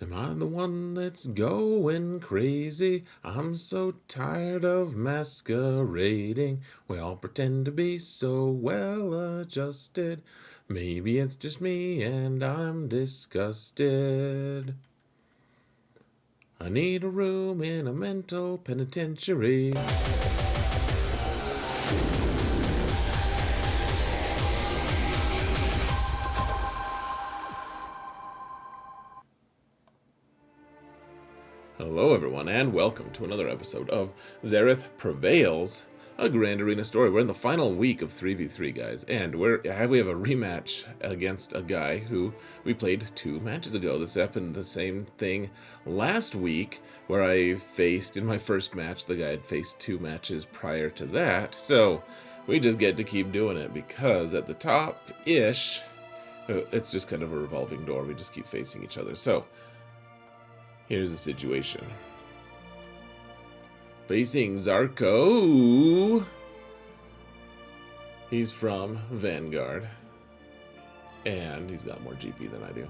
Am I the one that's going crazy? I'm so tired of masquerading. We all pretend to be so well adjusted. Maybe it's just me and I'm disgusted. I need a room in a mental penitentiary. Hello everyone, and welcome to another episode of Zareth Prevails, a Grand Arena story. We're in the final week of 3v3, guys, and we have a rematch against a guy who we played 2 matches ago. This happened the same thing last week, where I faced, in my first match, the guy had faced 2 matches prior to that, so we just get to keep doing it, because at the top-ish, it's just kind of a revolving door. We just keep facing each other, so here's the situation. Facing Zarko. He's from Vanguard. And he's got more GP than I do.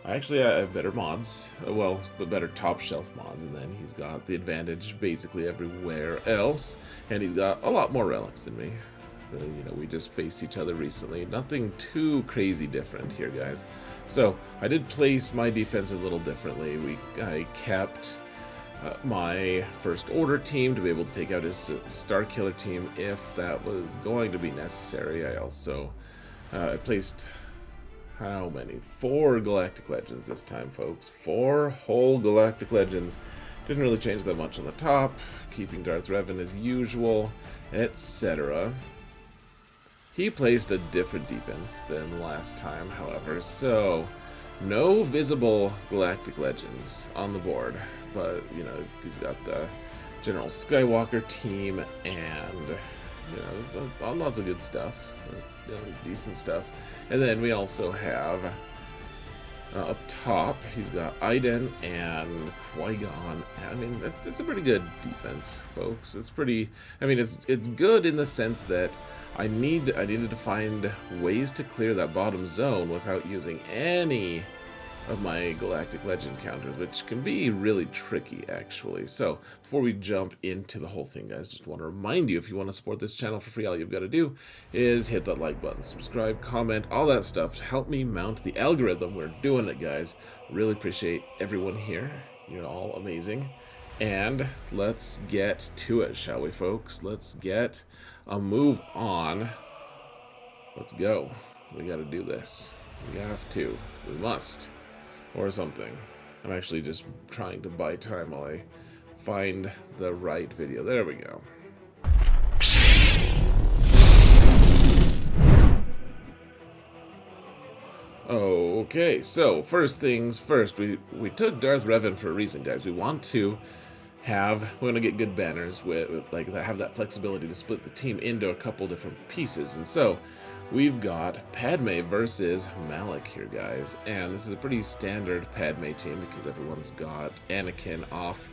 I actually have better mods. Well, the better top shelf mods. And then he's got the advantage basically everywhere else. And he's got a lot more relics than me. We just faced each other recently. Nothing too crazy different here, guys. So, I did place my defenses a little differently. I kept my First Order team to be able to take out his Star Killer team if that was going to be necessary. I also placed, how many? 4 Galactic Legends this time, folks. 4 whole Galactic Legends. Didn't really change that much on the top. Keeping Darth Revan as usual, etc. He placed a different defense than last time, however, so no visible Galactic Legends on the board, but, he's got the General Skywalker team and, lots of good stuff, it's decent stuff. And then we also have, up top, he's got Iden and Qui-Gon. I mean, it's a pretty good defense, folks. It's pretty, it's good in the sense that I needed to find ways to clear that bottom zone without using any of my Galactic Legend counters, which can be really tricky, actually. So, before we jump into the whole thing, guys, just want to remind you, if you want to support this channel for free, all you've got to do is hit that like button, subscribe, comment, all that stuff to help me mount the algorithm. We're doing it, guys. Really appreciate everyone here. You're all amazing. And let's get to it, shall we, folks? Let's get a move on. Let's go. We gotta do this. We have to. We must. Or something. I'm actually just trying to buy time while I find the right video. There we go. Okay, so first things first. We took Darth Revan for a reason, guys. We want to we're gonna get good banners with have that flexibility to split the team into a couple different pieces, and so we've got Padme versus Malak here, guys, and this is a pretty standard Padme team because everyone's got Anakin off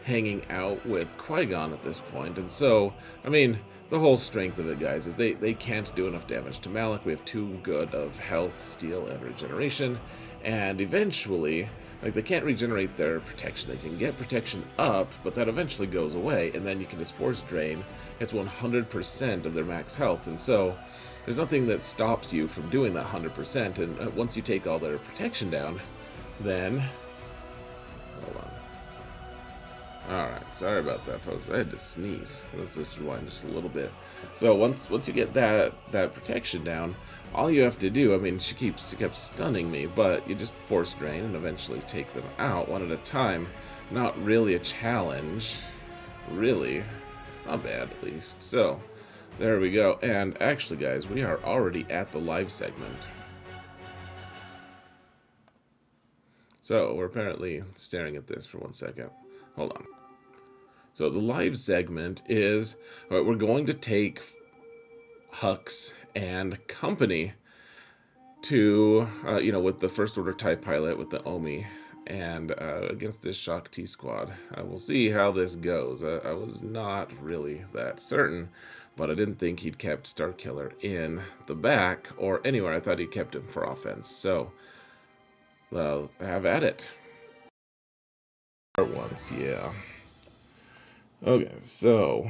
hanging out with Qui-Gon at this point, and so the whole strength of it, guys, is they can't do enough damage to Malak. We have too good of health, steal, and regeneration, and eventually, they can't regenerate their protection. They can get protection up, but that eventually goes away, and then you can just force drain. It's 100% of their max health, and so there's nothing that stops you from doing that 100%, and once you take all their protection down, then... Hold on. Alright, sorry about that, folks. I had to sneeze. Let's rewind just a little bit. So once you get that protection down, all you have to do, she kept stunning me, but you just force drain and eventually take them out one at a time. Not really a challenge. Really. Not bad, at least. So, there we go. And actually, guys, we are already at the live segment. So, we're apparently staring at this for 1 second. Hold on. So, the live segment is, we're going to take Hux and company to, with the First Order TIE pilot, with the Omi, and against this Shaak T squad. We'll see how this goes. I was not really that certain, but I didn't think he'd kept Star Killer in the back or anywhere. I thought he kept him for offense. So Well, have at it. Once, yeah. Okay, so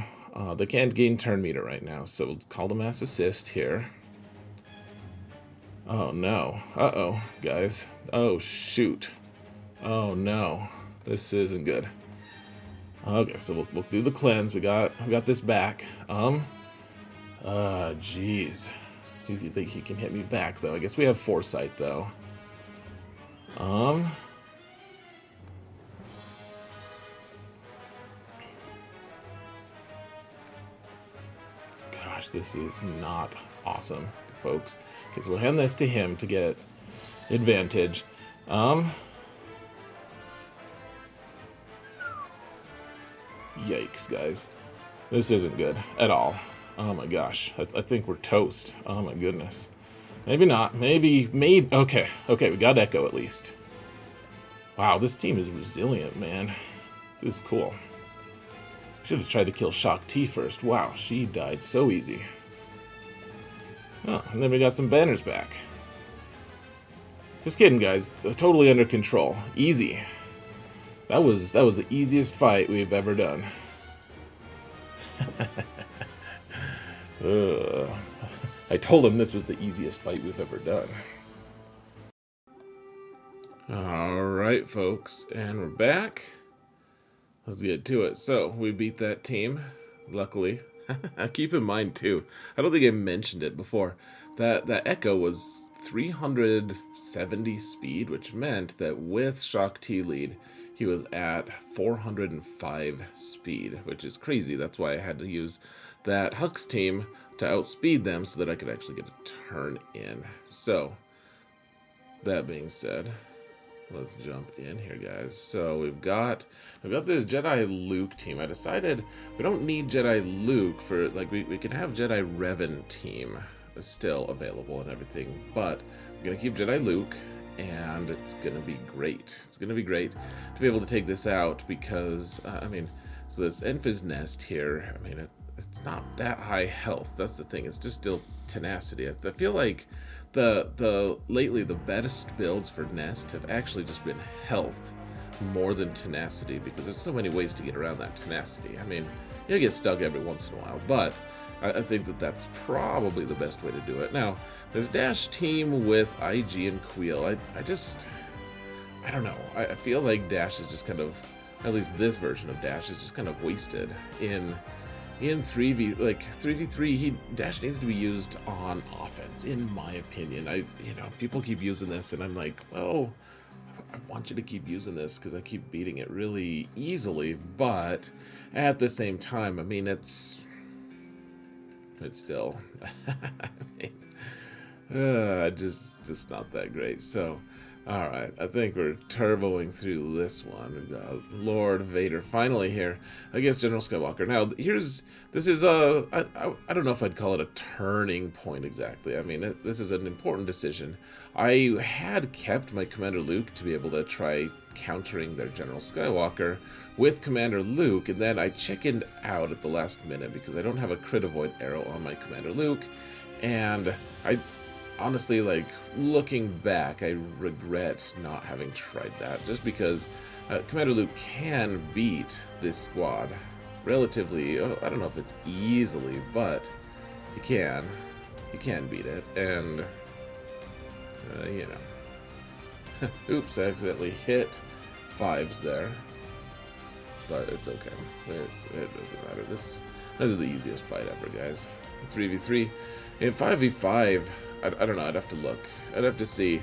they can't gain turn meter right now, so we'll call the mass assist here. Oh no. Uh-oh, guys. Oh shoot. Oh no. This isn't good. Okay, so we'll do the cleanse. We got this back. Jeez. You think he can hit me back though? I guess we have foresight though. Gosh, this is not awesome, folks. Okay, so we'll hand this to him to get advantage. Yikes, guys. This isn't good at all. Oh my gosh. I think we're toast. Oh my goodness. Maybe not. Maybe. Okay. Okay, we got Echo at least. Wow, this team is resilient, man. This is cool. Should have tried to kill Shaak T first. Wow, she died so easy. Oh, and then we got some banners back. Just kidding, guys. Totally under control. Easy. That was the easiest fight we've ever done. I told him this was the easiest fight we've ever done. Alright, folks, and we're back. Let's get to it. So, we beat that team, luckily. Keep in mind, too, I don't think I mentioned it before, that Echo was 370 speed, which meant that with Shaak T lead, he was at 405 speed, which is crazy. That's why I had to use that Hux team to outspeed them so that I could actually get a turn in. So, that being said, let's jump in here, guys. So we've got this Jedi Luke team. I decided we don't need Jedi Luke for, like, we can have Jedi Revan team still available and everything, but we're gonna keep Jedi Luke, and it's gonna be great. It's gonna be great to be able to take this out because I mean, so this Enfys Nest here, I mean, it's not that high health. That's the thing. It's just still tenacity. I feel like lately the best builds for Nest have actually just been health more than tenacity, because there's so many ways to get around that tenacity. I mean, you'll get stuck every once in a while, but I think that that's probably the best way to do it. Now, this Dash team with IG and Kuiil, I don't know. I feel like Dash is just kind of, at least this version of Dash is just kind of wasted in 3v3. Dash needs to be used on offense, in my opinion. People keep using this, and I'm like, well, I want you to keep using this because I keep beating it really easily, but at the same time, I mean, it's still, just not that great. So, all right, I think we're turboing through this one. We've got Lord Vader finally here against General Skywalker. Now, this is I don't know if I'd call it a turning point exactly. I mean, this is an important decision. I had kept my Commander Luke to be able to try countering their General Skywalker with Commander Luke, and then I chickened out at the last minute because I don't have a crit avoid arrow on my Commander Luke, and I honestly, like, looking back, I regret not having tried that, just because Commander Luke can beat this squad relatively, I don't know if it's easily, but he can beat it, and oops, I accidentally hit 5s there, but it's okay, it doesn't matter. This is the easiest fight ever, guys. 3v3 in 5v5. I don't know. I'd have to look. I'd have to see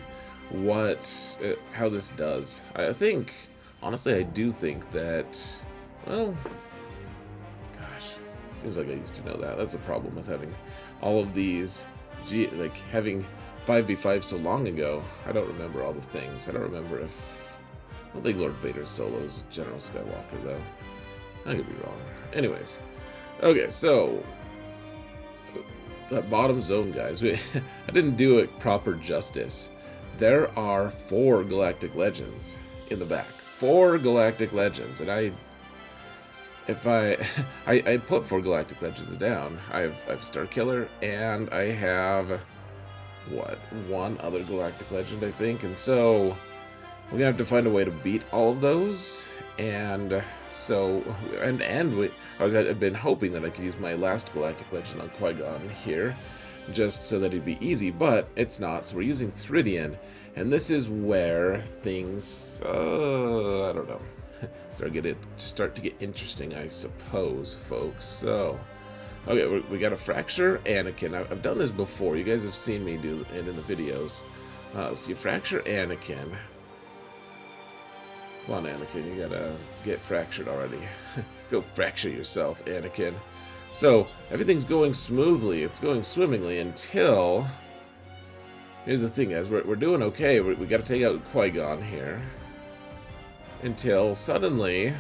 how this does. I think, honestly, I do think that, well, gosh, seems like I used to know that. That's a problem with having all of these, like having 5v5 so long ago. I don't remember all the things. I don't remember I don't think Lord Vader solos General Skywalker, though. I could be wrong. Anyways, okay, so that bottom zone, guys, I didn't do it proper justice. There are 4 Galactic Legends in the back. 4 Galactic Legends, and I put 4 Galactic Legends down. I have Starkiller, and I have, what, 1 other Galactic Legend, I think, and so we're gonna have to find a way to beat all of those. And so, I've been hoping that I could use my last Galactic Legend on Qui-Gon here, just so that it'd be easy, but it's not. So we're using Thridian, and this is where things, I don't know, start to get interesting, I suppose, folks. So, okay, we got a Fracture Anakin. I've done this before. You guys have seen me do it in the videos. So you fracture Anakin. Come on, Anakin, you gotta get fractured already. Go fracture yourself, Anakin. So, everything's going smoothly. It's going swimmingly until... Here's the thing, guys. We're doing okay. We gotta take out Qui-Gon here. Until suddenly...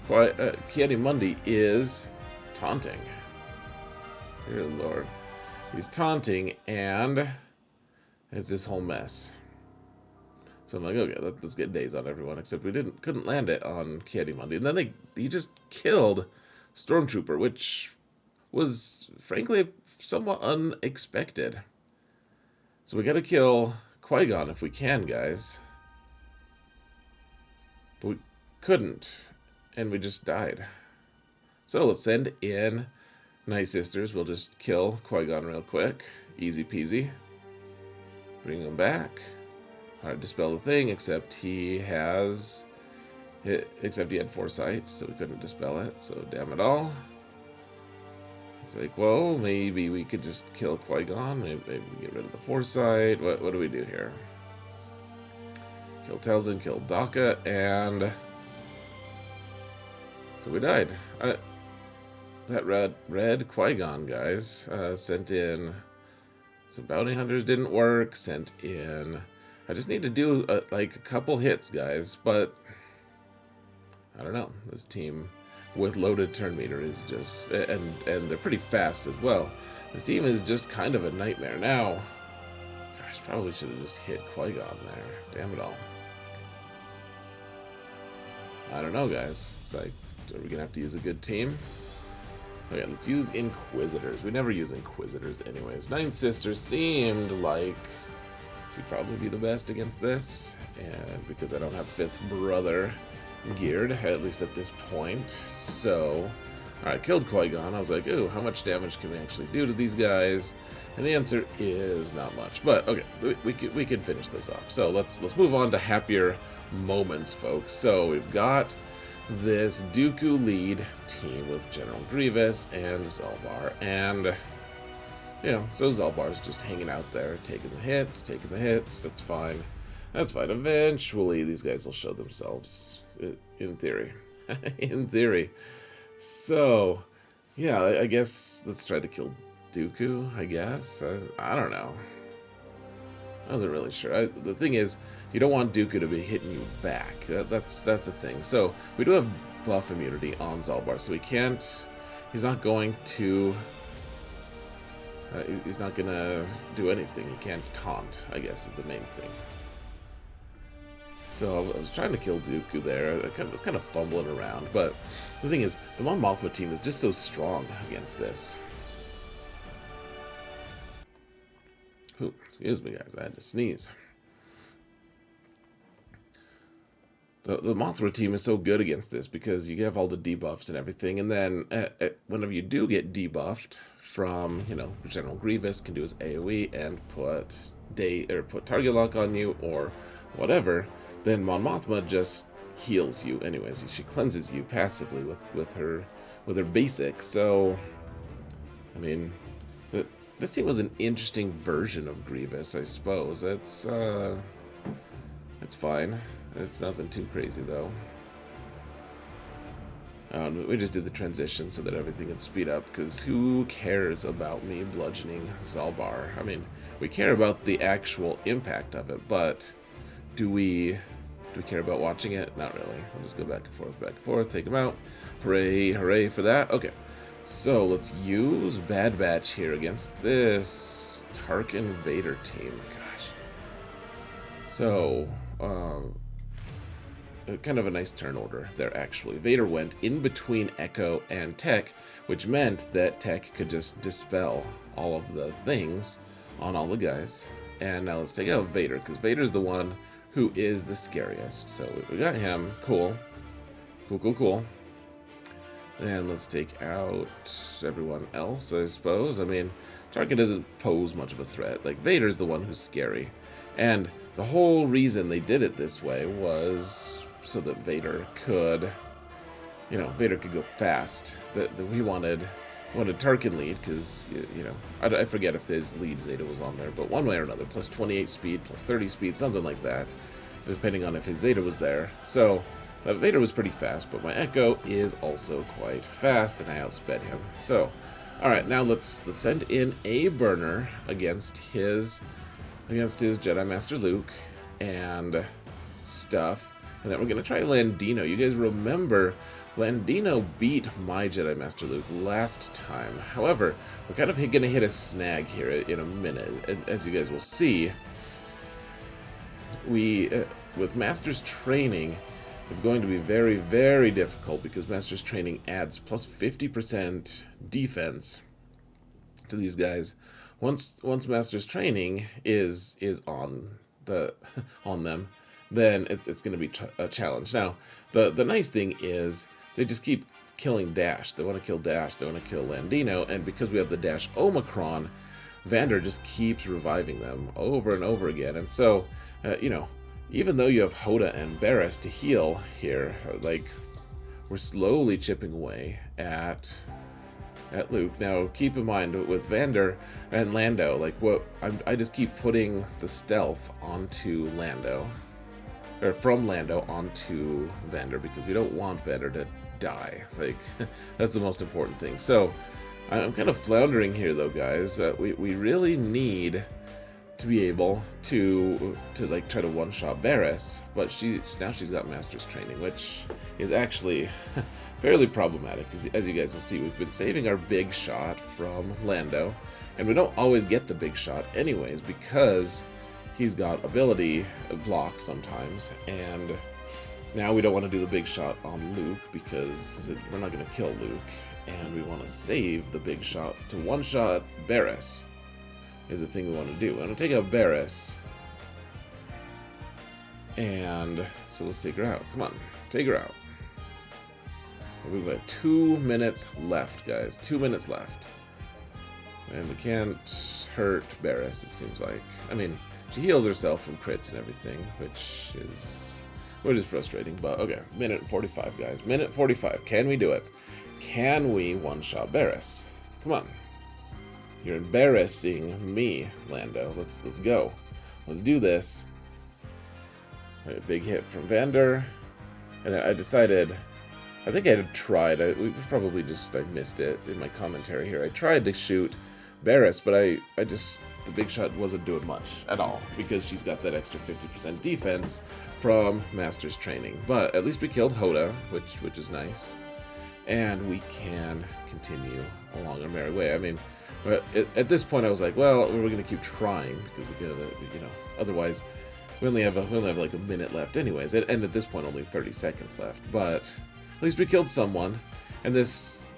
Ki-Adi-Mundi is taunting. Dear Lord. He's taunting, and... it's this whole mess. So I'm like, okay, let's get days on everyone, except we couldn't land it on Ki-Adi-Mundi. And then he just killed Stormtrooper, which was, frankly, somewhat unexpected. So we gotta kill Qui-Gon if we can, guys. But we couldn't, and we just died. So let's send in Night Sisters. We'll just kill Qui-Gon real quick. Easy peasy. Bring him back. Alright, dispel the thing, except he had foresight, so we couldn't dispel it, so damn it all. It's like, well, maybe we could just kill Qui-Gon, maybe we get rid of the foresight. What do we do here? Kill Telzin, kill Daka, and... so we died. That red Qui-Gon, guys, sent in... some bounty hunters didn't work, sent in... I just need to do like a couple hits, guys, but I don't know. This team with loaded turn meter is just, and they're pretty fast as well. This team is just kind of a nightmare. Now, gosh, probably should have just hit Qui-Gon there. Damn it all. I don't know, guys. It's like, are we gonna have to use a good team? Okay, let's use Inquisitors. We never use Inquisitors anyways. Ninth Sister seemed like she'd probably be the best against this, and because I don't have Fifth Brother geared, at least at this point. So, alright, killed Qui-Gon. I was like, ooh, how much damage can we actually do to these guys? And the answer is not much. But okay, we can finish this off. So let's move on to happier moments, folks. So we've got this Dooku lead team with General Grievous and Zaalbar, and you know, so Zaalbar's just hanging out there, taking the hits. That's fine. That's fine. Eventually, these guys will show themselves, in theory. In theory. So, yeah, I guess let's try to kill Dooku, I guess. I don't know. I wasn't really sure. The thing is, you don't want Dooku to be hitting you back. That's the thing. So, we do have buff immunity on Zaalbar, so we can't... he's not going to... he's not gonna do anything. He can't taunt, I guess, is the main thing. So I was trying to kill Dooku there. I was kind of fumbling around, but the thing is, the Mon Mothma team is just so strong against this. Ooh, excuse me, guys. I had to sneeze. The Mothra team is so good against this because you have all the debuffs and everything, and then whenever you do get debuffed from, you know, General Grievous can do his AoE and put target lock on you or whatever, then Mon Mothma just heals you anyways. She cleanses you passively with her basics. So, I mean, this team was an interesting version of Grievous, I suppose. It's fine. It's nothing too crazy, though. We just did the transition so that everything would speed up, because who cares about me bludgeoning Zaalbar? I mean, we care about the actual impact of it, but do we care about watching it? Not really. We'll just go back and forth, take them out. Hooray, hooray for that. Okay, so let's use Bad Batch here against this Tarkin Vader team. Gosh. So, kind of a nice turn order there, actually. Vader went in between Echo and Tech, which meant that Tech could just dispel all of the things on all the guys. And now let's take out Vader, because Vader's the one who is the scariest. So we got him. Cool. Cool. And let's take out everyone else, I suppose. I mean, Tarkin doesn't pose much of a threat. Like, Vader's the one who's scary. And the whole reason they did it this way was so that Vader could, you know, Vader could go fast. That we wanted Tarkin lead, because, you know, I forget if his lead Zeta was on there, but one way or another, plus 28 speed, plus 30 speed, something like that, depending on if his Zeta was there. So, Vader was pretty fast, but my Echo is also quite fast, and I outsped him. So, alright, now let's send in a burner against his Jedi Master Luke and stuff. And then we're going to try Landino. You guys remember, Landino beat my Jedi Master Luke last time. However, we're kind of going to hit a snag here in a minute. As you guys will see, with Master's Training, it's going to be very, very difficult, because Master's Training adds plus 50% defense to these guys. Once Master's Training is on them, then it's going to be a challenge. Now, the nice thing is they just keep killing Dash. They want to kill Dash. They want to kill Landino, and because we have the Dash Omicron, Vandor just keeps reviving them over and over again. And so, you know, even though you have Hoda and Barriss to heal here, like, we're slowly chipping away at Luke. Now, keep in mind, with Vandor and Lando, like, I just keep putting the stealth onto Lando, or from Lando onto Vandor, because we don't want Vandor to die. Like, that's the most important thing. So, I'm kind of floundering here, though, guys. We really need to be able to like try to one-shot Barriss, but now she's got Master's Training, which is actually fairly problematic, because as you guys will see, we've been saving our big shot from Lando, and we don't always get the big shot anyways, because he's got ability block sometimes, and now we don't want to do the big shot on Luke, because we're not going to kill Luke, and we want to save the big shot to one-shot Barriss. Is the thing we want to do. I'm going to take out Barriss. And so let's take her out. Come on, take her out. We've got 2 minutes left, guys. 2 minutes left. And we can't hurt Barriss, it seems like. I mean, she heals herself from crits and everything, which is frustrating. But okay, minute 45, guys. Minute 45. Can we do it? Can we one-shot Barriss? Come on. You're embarrassing me, Lando. Let's go. Let's do this. Right, big hit from Vandor. And I decided, I think I had tried, I missed it in my commentary here. I tried to shoot Barriss, but the big shot wasn't doing much at all, because she's got that extra 50% defense from Master's Training. But at least we killed Hoda, which is nice. And we can continue along our merry way. I mean, at this point, I was like, well, we're going to keep trying, because we gotta, you know, otherwise, we only have like a minute left anyways, and at this point, only 30 seconds left. But at least we killed someone, and this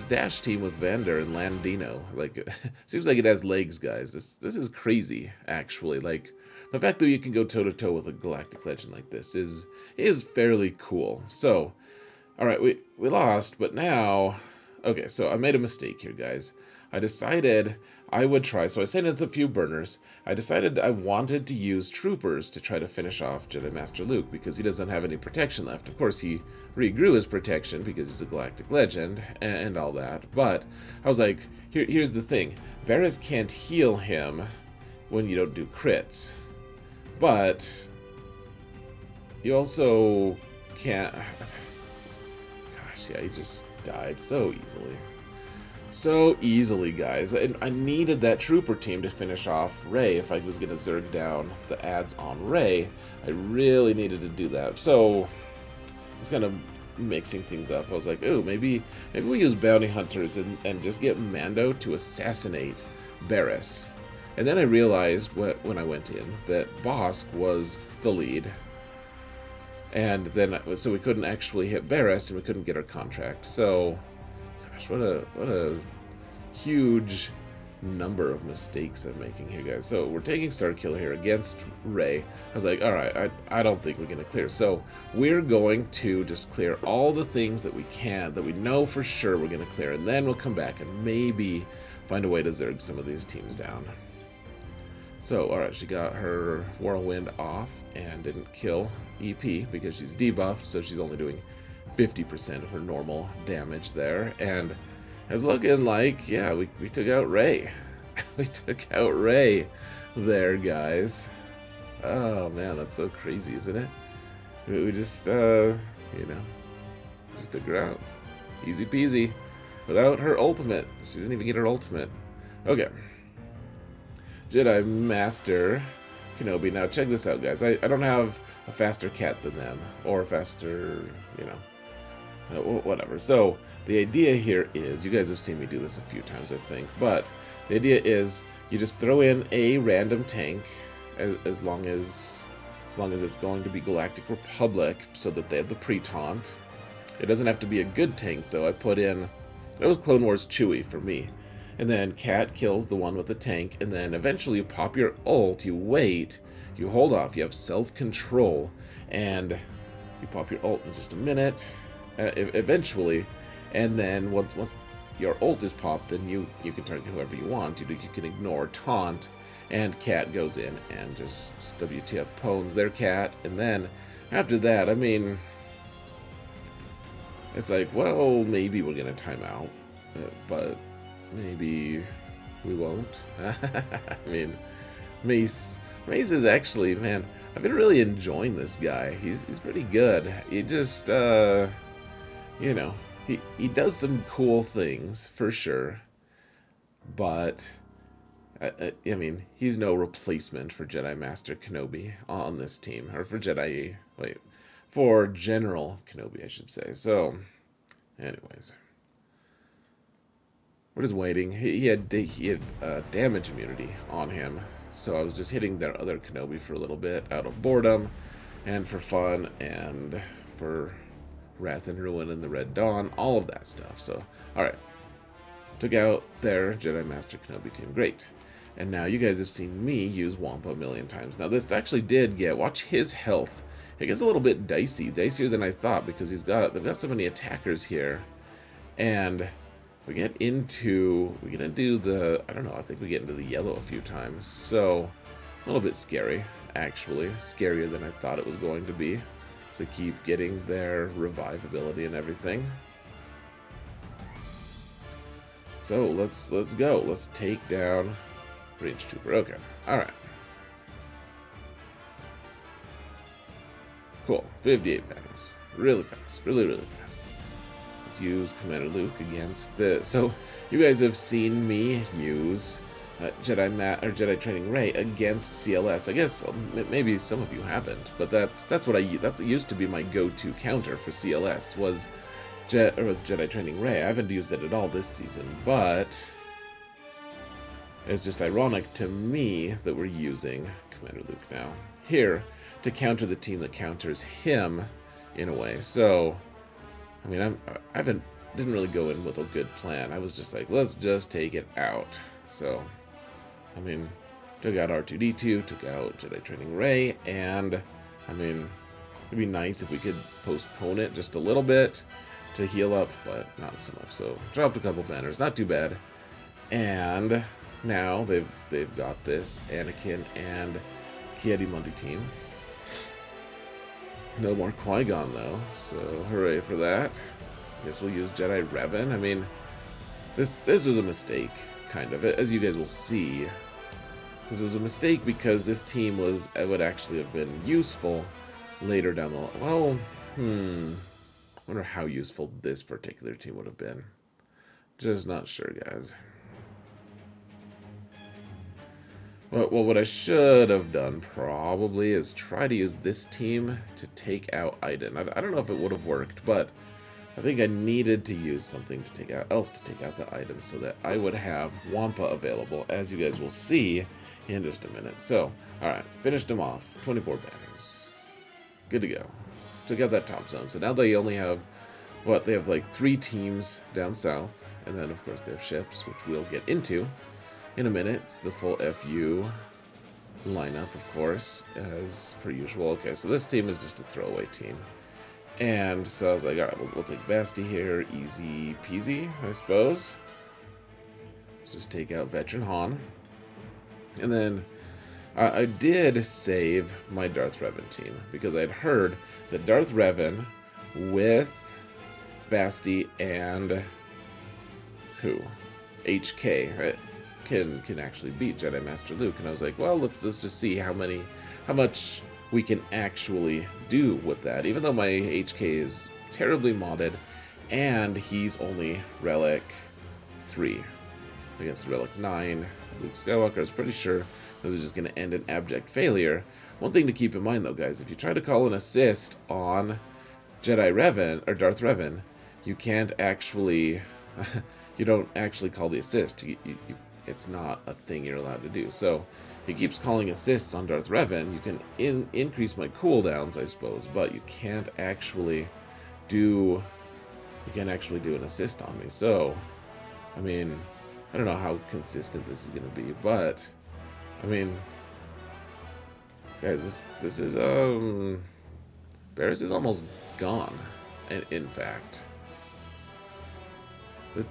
Dash team with Vandor and Landino, like, seems like it has legs, guys. This is crazy, actually. Like, the fact that you can go toe-to-toe with a galactic legend like this is fairly cool. So, alright, we lost, but now, okay, so I made a mistake here, guys. I decided I would try, so I sent in a few burners. I decided I wanted to use troopers to try to finish off Jedi Master Luke, because he doesn't have any protection left. Of course, he regrew his protection because he's a galactic legend and all that, but I was like, here's the thing. Barriss can't heal him when you don't do crits, but you also can't... Gosh, yeah, he just died so easily. So easily, guys. I needed that trooper team to finish off Rey. If I was going to zerg down the ads on Rey, I really needed to do that. So I was kind of mixing things up. I was like, oh, maybe we use bounty hunters and just get Mando to assassinate Barriss. And then I realized when I went in that Bossk was the lead. And then, so we couldn't actually hit Barriss, and we couldn't get our contract. So... What a huge number of mistakes I'm making here, guys. So we're taking Starkiller here against Rey. I was like, alright, I don't think we're going to clear. So we're going to just clear all the things that we can, that we know for sure we're going to clear. And then we'll come back and maybe find a way to zerg some of these teams down. So, alright, she got her Whirlwind off and didn't kill EP because she's debuffed. So she's only doing 50% of her normal damage there. And it's looking like, yeah, we took out Rey. We took out Rey there, guys. Oh, man, that's so crazy, isn't it? We just, you know, just took her out. Easy peasy. Without her ultimate. She didn't even get her ultimate. Okay. Jedi Master Kenobi. Now, check this out, guys. I don't have a faster cat than them. Or a faster, you know, whatever. So the idea here is, you guys have seen me do this a few times, I think, but the idea is you just throw in a random tank as long as it's going to be Galactic Republic, so that they have the pre-taunt. It doesn't have to be a good tank, though. I put in, that was Clone Wars Chewie for me. And then Cat kills the one with the tank, and then eventually you pop your ult, you wait, you hold off, you have self-control, and you pop your ult in just a minute. Eventually, and then once your ult is popped, then you can target whoever you want. You can ignore taunt, and Cat goes in and just WTF pwns their Cat, and then after that, I mean, it's like, well, maybe we're gonna time out, but maybe we won't. I mean, Mace is actually, man, I've been really enjoying this guy. He's pretty good. He just you know, he does some cool things, for sure. But, I mean, he's no replacement for Jedi Master Kenobi on this team. Or for for General Kenobi, I should say. So, anyways. We're just waiting. He had damage immunity on him. So I was just hitting their other Kenobi for a little bit out of boredom. And for fun, and for Wrath and Ruin and the Red Dawn, all of that stuff. So, alright. Took out their Jedi Master Kenobi team. Great. And now you guys have seen me use Wampa a million times. Now this actually did get, watch his health. It gets a little bit dicier than I thought, because they've got so many attackers here. And we get into the, I don't know, I think we get into the yellow a few times. So, a little bit scary, actually. Scarier than I thought it was going to be. To keep getting their revive ability and everything. So let's go. Let's take down Range Trooper. Okay. Alright. Cool. 58 battles. Really fast. Really fast. Let's use Commander Luke against this. So you guys have seen me use Jedi Training Rey against CLS. I guess maybe some of you haven't, but that's what used to be my go-to counter for CLS was Jedi Training Rey. I haven't used it at all this season, but it's just ironic to me that we're using Commander Luke now here to counter the team that counters him in a way. So, I mean, didn't really go in with a good plan. I was just like, let's just take it out. So, I mean, took out R2-D2, took out Jedi Training Rey, and, I mean, it'd be nice if we could postpone it just a little bit to heal up, but not so much. So, dropped a couple banners, not too bad. And now they've got this Anakin and Ki-Adi-Mundi team. No more Qui-Gon, though, so hooray for that. Guess we'll use Jedi Revan. I mean, this was a mistake, kind of, as you guys will see. This was a mistake because this team would actually have been useful later down the line. Well, I wonder how useful this particular team would have been. Just not sure, guys. Well, what I should have done probably is try to use this team to take out Iden. I don't know if it would have worked, but I think I needed to use something to take out the Iden so that I would have Wampa available, as you guys will see in just a minute. So, alright, finished him off. 24 banners. Good to go. Took out that top zone. So now they only have, they have like 3 teams down south, and then of course they have ships, which we'll get into. in a minute. It's the full FU lineup, of course, as per usual. Okay, so this team is just a throwaway team. And so I was like, alright, we'll take Basti here. Easy peasy, I suppose. Let's just take out Veteran Han. And then I did save my Darth Revan team, because I'd heard that Darth Revan with Basti and who? HK, right? Can actually beat Jedi Master Luke. And I was like, well, let's just see how much we can actually do with that. Even though my HK is terribly modded, and he's only Relic 3 against Relic 9. Luke Skywalker, I was pretty sure this is just going to end in abject failure. One thing to keep in mind, though, guys, if you try to call an assist on Jedi Revan, or Darth Revan, you can't actually, you don't actually call the assist. It's not a thing you're allowed to do. So he keeps calling assists on Darth Revan. You can increase my cooldowns, I suppose, but you can't actually do an assist on me. So, I mean, I don't know how consistent this is going to be, but I mean, guys, this is Barriss is almost gone. And in fact,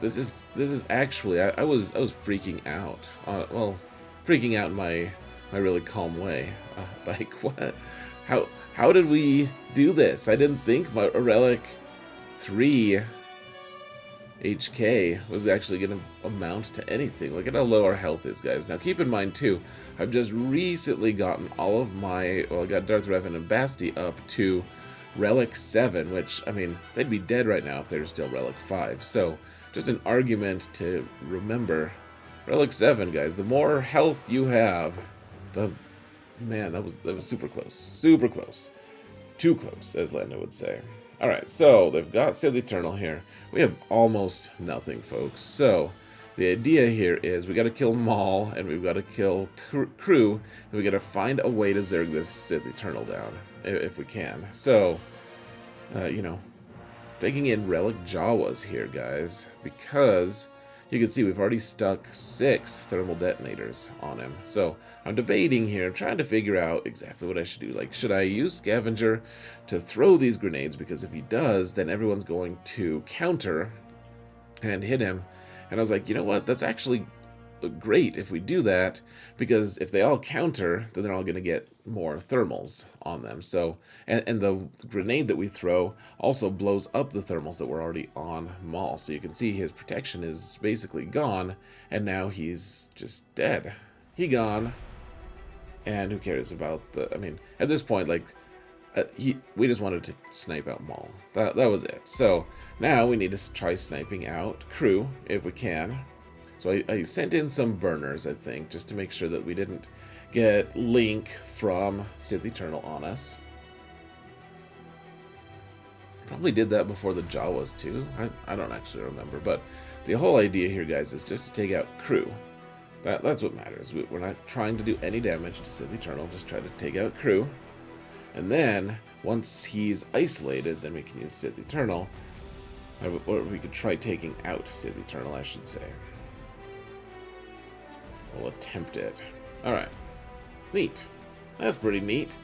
this is actually I was freaking out. Well, freaking out in my really calm way. Like, what? How did we do this? I didn't think my Relic 3 HK was actually going to amount to anything. Look at how low our health is, guys. Now, keep in mind, too, I've just recently gotten all of my... Well, I got Darth Revan and Basti up to Relic 7, which, I mean, they'd be dead right now if they were still Relic 5. So, just an argument to remember. Relic 7, guys, the more health you have, the... Man, that was super close. Super close. Too close, as Lando would say. Alright, so they've got Sith Eternal here. We have almost nothing, folks. So, the idea here is we gotta kill Maul, and we've gotta kill Crew, and we gotta find a way to Zerg this Sith Eternal down, if we can. So, you know, taking in Relic Jawas here, guys, because you can see we've already stuck 6 thermal detonators on him. So I'm debating here, I'm trying to figure out exactly what I should do. Like, should I use Scavenger to throw these grenades? Because if he does, then everyone's going to counter and hit him. And I was like, you know what? That's actually great if we do that, because if they all counter, then they're all going to get more thermals on them. So, and the grenade that we throw also blows up the thermals that were already on Maul. So you can see his protection is basically gone, and now he's just dead. He gone, and who cares about the... I mean, at this point, like, we just wanted to snipe out Maul. That was it. So now we need to try sniping out Crew if we can. So I sent in some burners, I think, just to make sure that we didn't get Link from Sith Eternal on us. Probably did that before the Jawas, too. I don't actually remember. But the whole idea here, guys, is just to take out Crew. That's what matters. We're not trying to do any damage to Sith Eternal. Just try to take out Crew. And then, once he's isolated, then we can use Sith Eternal. Or we could try taking out Sith Eternal, I should say. We'll attempt it. Alright. Neat. That's pretty neat.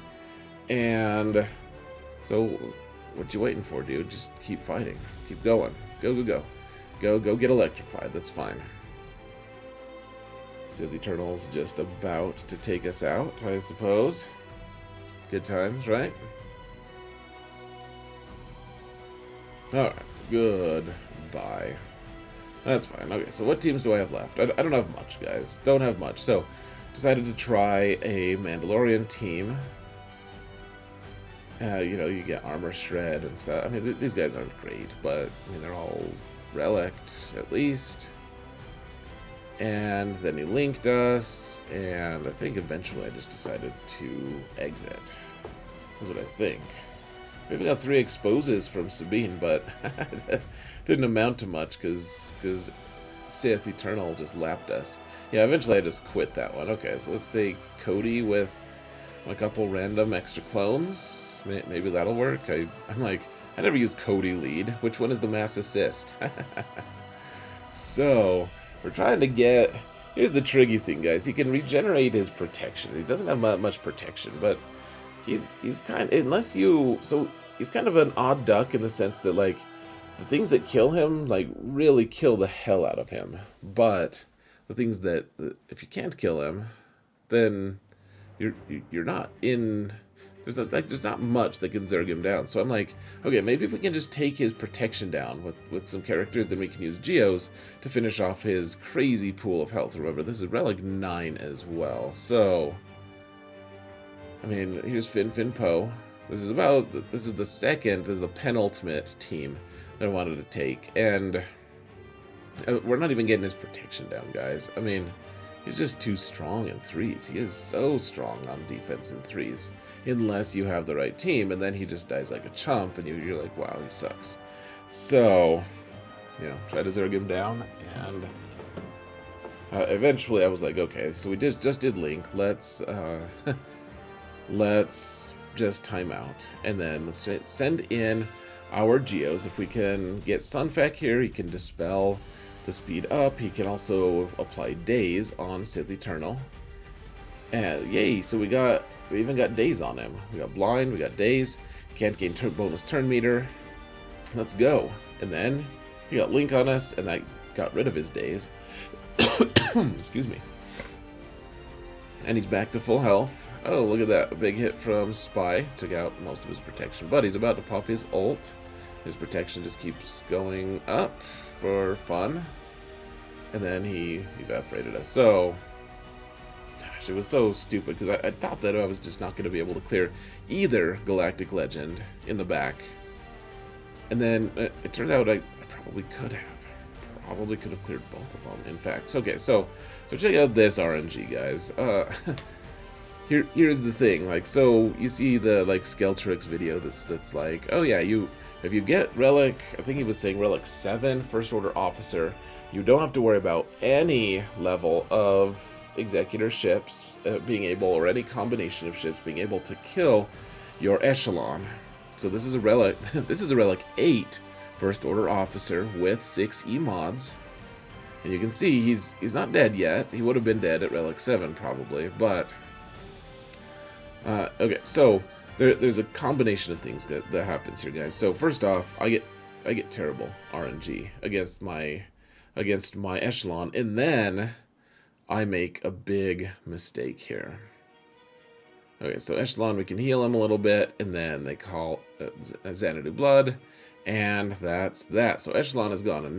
And so, what you waiting for, dude? Just keep fighting. Keep going. Go. Go get electrified. That's fine. Sith Eternal's just about to take us out, I suppose. Good times, right? Alright. Goodbye. That's fine. Okay, so what teams do I have left? I don't have much, guys. Don't have much. So, decided to try a Mandalorian team. You know, you get Armor Shred and stuff. I mean, these guys aren't great, but, I mean, they're all relict, at least. And then he linked us, and I think eventually I just decided to exit. That's what I think. Maybe got 3 exposes from Sabine, but didn't amount to much because Sith Eternal just lapped us. Yeah, eventually I just quit that one. Okay, so let's take Cody with a couple random extra clones. Maybe that'll work. I'm like, I never use Cody lead. Which one is the mass assist? So, we're trying to get here's the tricky thing, guys. He can regenerate his protection. He doesn't have much protection, but he's kind of, unless you, so he's kind of an odd duck in the sense that, like, the things that kill him, like, really kill the hell out of him. But the things that, if you can't kill him, then you're not in. There's not much that can zerg him down. So I'm like, okay, maybe if we can just take his protection down with some characters, then we can use Geos to finish off his crazy pool of health. Remember, this is Relic 9 as well. So, I mean, here's Fin Poe. This is the penultimate team that I wanted to take. And we're not even getting his protection down, guys. I mean, he's just too strong in threes. He is so strong on defense in threes. Unless you have the right team, and then he just dies like a chump, and you're like, wow, he sucks. So, you know, try to zerg him down, and eventually I was like, okay, so we just did Link. Let's just time out, and then let's send in our Geos. If we can get Sunfeck here, he can dispel the speed up. He can also apply Daze on Sith Eternal. And yay, so we even got Daze on him. We got Blind, we got Daze. Can't gain bonus turn meter. Let's go. And then he got Link on us, and that got rid of his Daze. Excuse me. And he's back to full health. Oh, look at that. A big hit from Spy. Took out most of his protection. But he's about to pop his ult. His protection just keeps going up for fun. And then he evaporated us. So, gosh, it was so stupid because I thought that I was just not going to be able to clear either Galactic Legend in the back. And then it turned out I probably could have. Probably could have cleared both of them, in fact. Okay, so check out this RNG, guys. Here's the thing. Like, so you see the like Skeltrix video that's like, oh yeah, if you get Relic, I think he was saying Relic 7, First Order Officer, you don't have to worry about any level of Executor ships being able, or any combination of ships being able to kill your Echelon. So this is a Relic. This is a Relic 8 First Order Officer with 6 E mods, and you can see he's not dead yet. He would have been dead at Relic 7 probably, but okay. So there's a combination of things that happens here, guys. So first off, I get terrible RNG against my Echelon, and then I make a big mistake here. Okay, so Echelon, we can heal him a little bit, and then they call Xanadu Blood, and that's that. So Echelon is gone, and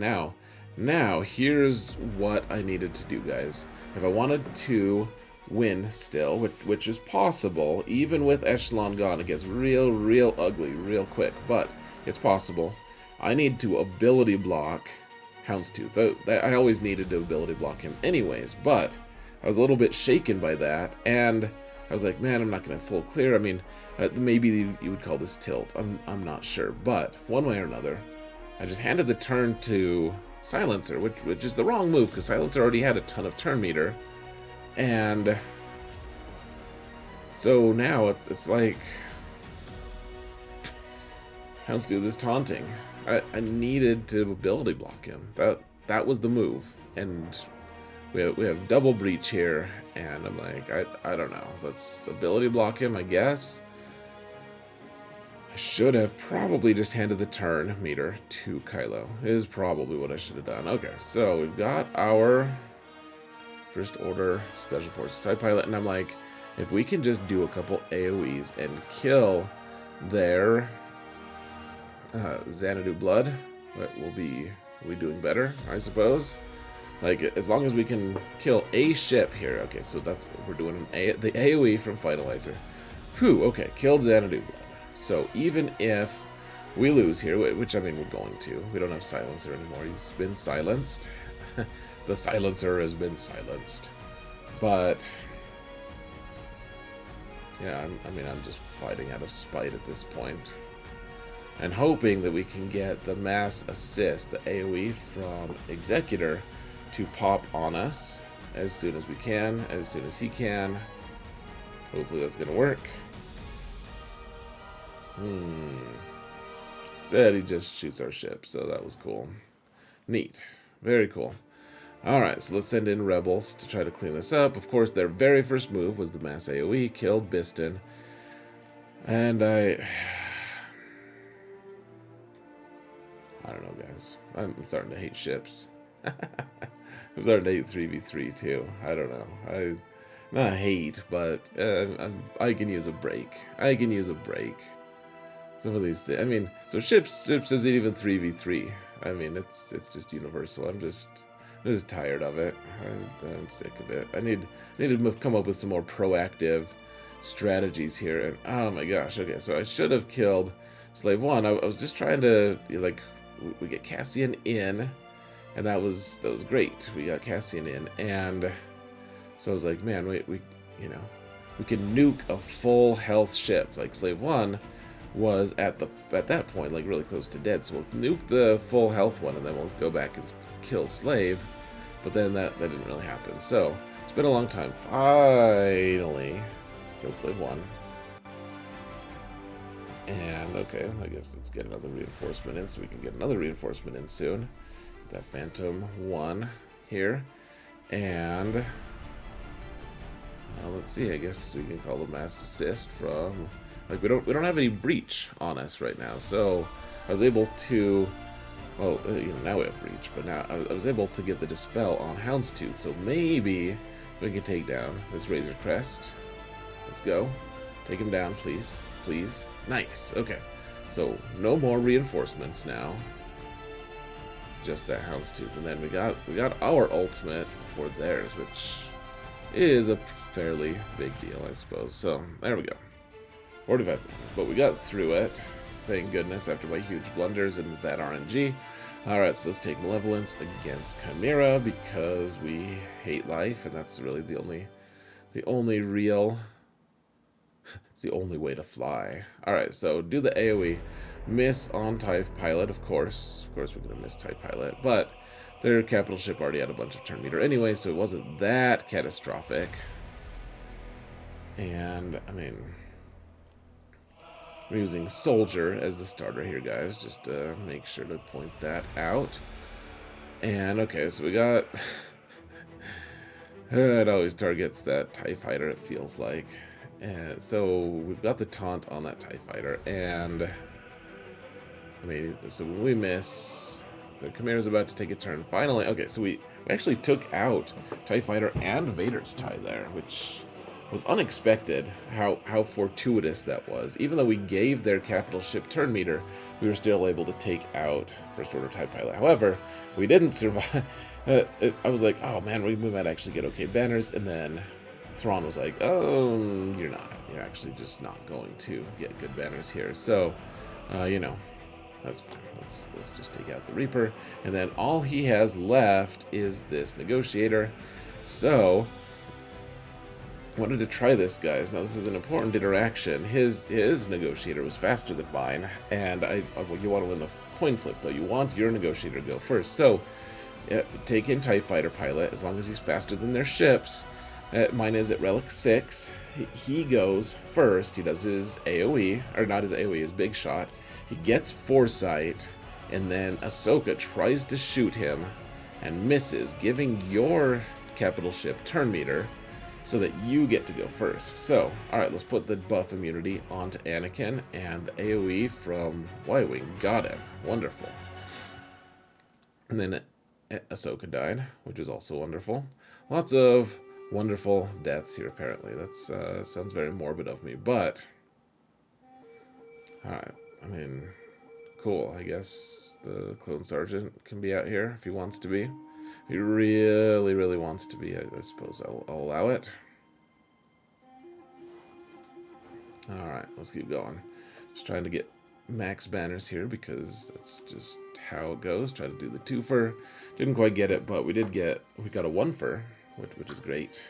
now here's what I needed to do, guys. If I wanted to win still, which is possible, even with Echelon gone, it gets real ugly real quick, but it's possible. I need to ability block Houndstooth. I always needed to ability block him anyways, but I was a little bit shaken by that, and I was like, man, I'm not going to full clear. I mean, maybe you would call this tilt. I'm not sure, but one way or another, I just handed the turn to Silencer, which is the wrong move, because Silencer already had a ton of turn meter, and so now it's like Houndstooth is taunting. I needed to ability block him. That was the move, and we have double breach here, and I'm like, I don't know. Let's ability block him, I guess. I should have probably just handed the turn meter to Kylo. Is probably what I should have done. Okay, so we've got our First Order Special Forces TIE Pilot, and I'm like, if we can just do a couple AoEs and kill their Xanadu Blood, we'll be doing better, I suppose. Like, as long as we can kill a ship here. Okay, so that's what we're doing. The AoE from Finalizer. Whew, okay, killed Xanadu Blood. So even if we lose here, which I mean we're going to, we don't have Silencer anymore. He's been silenced. The Silencer has been silenced. But yeah, I mean, I'm just fighting out of spite at this point, and hoping that we can get the mass assist, the AoE from Executor, to pop on us as soon as we can, as soon as he can. Hopefully that's gonna work. Said he just shoots our ship, so that was cool. Neat. Very cool. Alright, so let's send in rebels to try to clean this up. Of course, their very first move was the mass AoE, killed Biston. And I don't know, guys. I'm starting to hate ships. I'm starting to hate 3v3 too. I don't know. Not hate, but I can use a break. I can use a break. Some of these things. I mean, so ships isn't even 3v3. I mean, it's just universal. I'm just tired of it. I'm sick of it. I need to come up with some more proactive strategies here. And oh my gosh. Okay, so I should have killed Slave 1. I was just trying to, like, we get Cassian in, and that was great. We got Cassian in, and so I was like, man, we can nuke a full health ship. Like Slave 1 was at that point like really close to dead, so we'll nuke the full health one, and then we'll go back and kill Slave. But then that didn't really happen. So it's been a long time. Finally killed Slave 1. And okay, I guess let's get another reinforcement in so we can get another reinforcement in soon. That Phantom 1 here. And let's see, I guess we can call the mass assist from, like, we don't have any breach on us right now. So I was able to, well, now we have breach, but now I was able to get the dispel on Houndstooth. So maybe we can take down this Razor Crest. Let's go. Take him down, please. Please. Nice. Okay. So no more reinforcements now. Just that Houndstooth, and then we got our ultimate before theirs, which is a fairly big deal, I suppose. So there we go. 45, but we got through it. Thank goodness, after my huge blunders and that RNG. Alright, so let's take Malevolence against Chimera because we hate life, and that's really the only real, it's the only way to fly. Alright, so do the AoE. Miss on TIE Pilot, of course. Of course we're going to miss TIE Pilot, but their capital ship already had a bunch of turn meter anyway, so it wasn't that catastrophic. And, I mean, we're using Soldier as the starter here, guys, just to make sure to point that out. And, okay, so we got... it always targets that TIE Fighter, it feels like. And so we've got the taunt on that TIE Fighter, and... I mean, so when we miss, the Chimera's about to take a turn. Finally, okay, so we actually took out TIE Fighter and Vader's TIE there, which was unexpected, how fortuitous that was. Even though we gave their capital ship turn meter, we were still able to take out First Order TIE Pilot. However, we didn't survive. I was like, oh man, we might actually get okay banners, and then Thrawn was like, oh, you're not. You're actually just not going to get good banners here. So, you know, that's fine. Let's just take out the Reaper, and then all he has left is this Negotiator. So wanted to try this, guys. Now this is an important interaction. His Negotiator was faster than mine, and you want to win the coin flip though. You want your Negotiator to go first. So take in TIE Fighter Pilot as long as he's faster than their ships. Mine is at Relic 6. He goes first. He does his AoE, or not his AoE, his big shot. He gets Foresight, and then Ahsoka tries to shoot him and misses, giving your capital ship turn meter so that you get to go first. So, alright, let's put the buff immunity onto Anakin, and the AoE from Y-Wing got him. Wonderful. And then Ahsoka died, which is also wonderful. Lots of wonderful deaths here, apparently. That sounds very morbid of me, but... Alright. I mean, cool. I guess the Clone Sergeant can be out here if he wants to be. If he really, really wants to be, I suppose I'll allow it. Alright, let's keep going. Just trying to get max banners here because that's just how it goes. Try to do the twofer. Didn't quite get it, but we got a one-fer, which is great.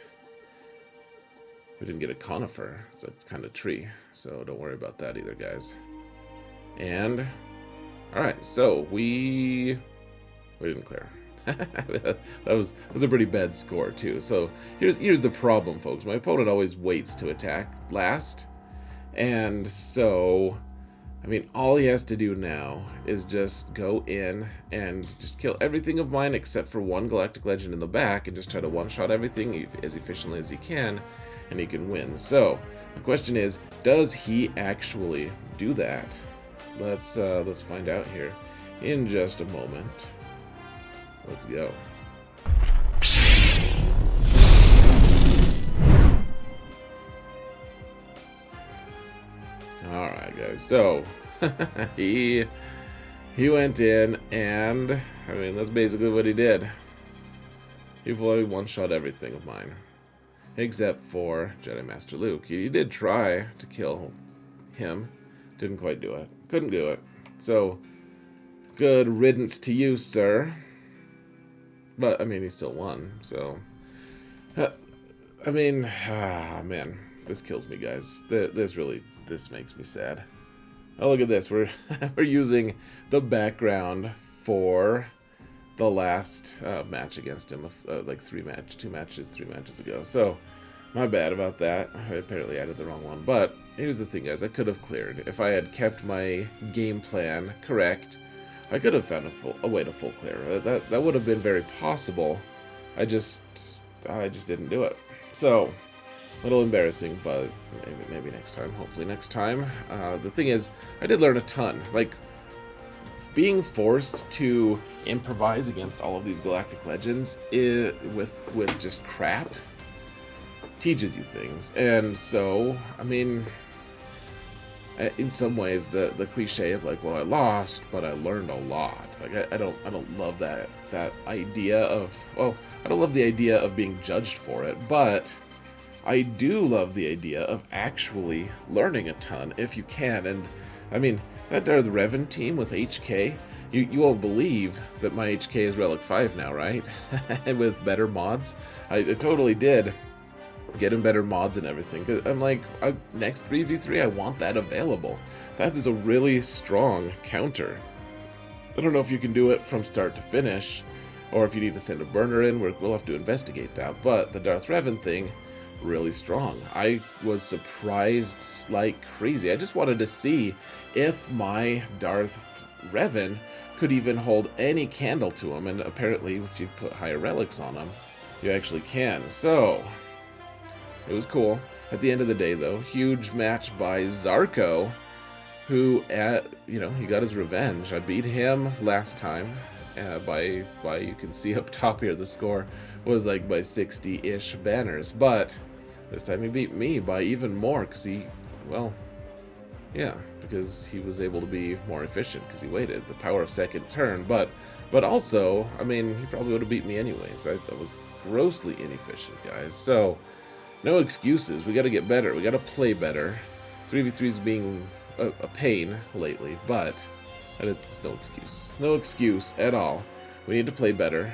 We didn't get a conifer. It's a kind of tree, so don't worry about that either, guys. And alright, so we didn't clear. that was a pretty bad score too. So here's the problem, folks. My opponent always waits to attack last, and so I mean, all he has to do now is just go in and just kill everything of mine except for one Galactic Legend in the back and just try to one-shot everything as efficiently as he can, and he can win. So, the question is, does he actually do that? Let's find out here in just a moment. Let's go. Alright guys, so he went in and, I mean, that's basically what he did. He fully one-shot everything of mine. Except for Jedi Master Luke. He did try to kill him. Didn't quite do it. Couldn't do it. So, good riddance to you, sir. But, I mean, he still won, so... I mean, man, this kills me, guys. This makes me sad. Oh, look at this. We're using the background for the last match against him, like 3 matches ago. So, my bad about that. I apparently added the wrong one. But here's the thing, guys. I could have cleared. If I had kept my game plan correct, I could have found a way to full clear. That would have been very possible. I just didn't do it. So, a little embarrassing, but maybe next time. Hopefully next time. The thing is, I did learn a ton. Like, being forced to improvise against all of these Galactic Legends with just crap teaches you things. And so, I mean, in some ways, the cliche of like, well, I lost, but I learned a lot. Like, I don't love that idea of, well, I don't love the idea of being judged for it, but I do love the idea of actually learning a ton if you can. And I mean, that Darth Revan team with HK, you won't believe that my HK is Relic 5 now, right? With better mods. I totally did get him better mods and everything. Cause I'm like, next 3v3, I want that available. That is a really strong counter. I don't know if you can do it from start to finish, or if you need to send a burner in, we'll have to investigate that. But the Darth Revan thing, really strong. I was surprised like crazy. I just wanted to see if my Darth Revan could even hold any candle to him, and apparently if you put higher relics on him, you actually can. So, it was cool. At the end of the day, though, huge match by Zarko, who, he got his revenge. I beat him last time by you can see up top here, the score was like by 60-ish banners, but this time he beat me by even more, because because he was able to be more efficient, because he waited, the power of second turn, but also, I mean, he probably would have beat me anyways. I was grossly inefficient, guys, so no excuses. We got to get better, we got to play better. 3v3's being a pain lately, but it's no excuse at all. We need to play better.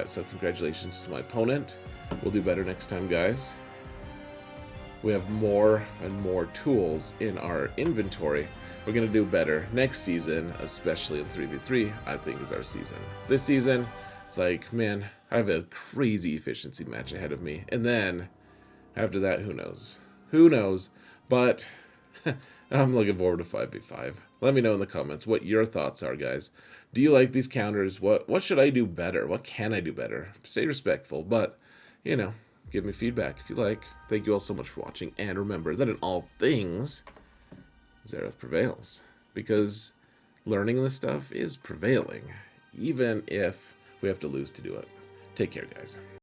So congratulations to my opponent. We'll do better next time, guys. We have more and more tools in our inventory. We're going to do better next season, especially in 3v3, I think is our season. This season, it's like, man, I have a crazy efficiency match ahead of me. And then, after that, who knows? Who knows? But I'm looking forward to 5v5. Let me know in the comments what your thoughts are, guys. Do you like these counters? What should I do better? What can I do better? Stay respectful, but, give me feedback if you like. Thank you all so much for watching, and remember that in all things, Xerath prevails. Because learning this stuff is prevailing, even if we have to lose to do it. Take care, guys.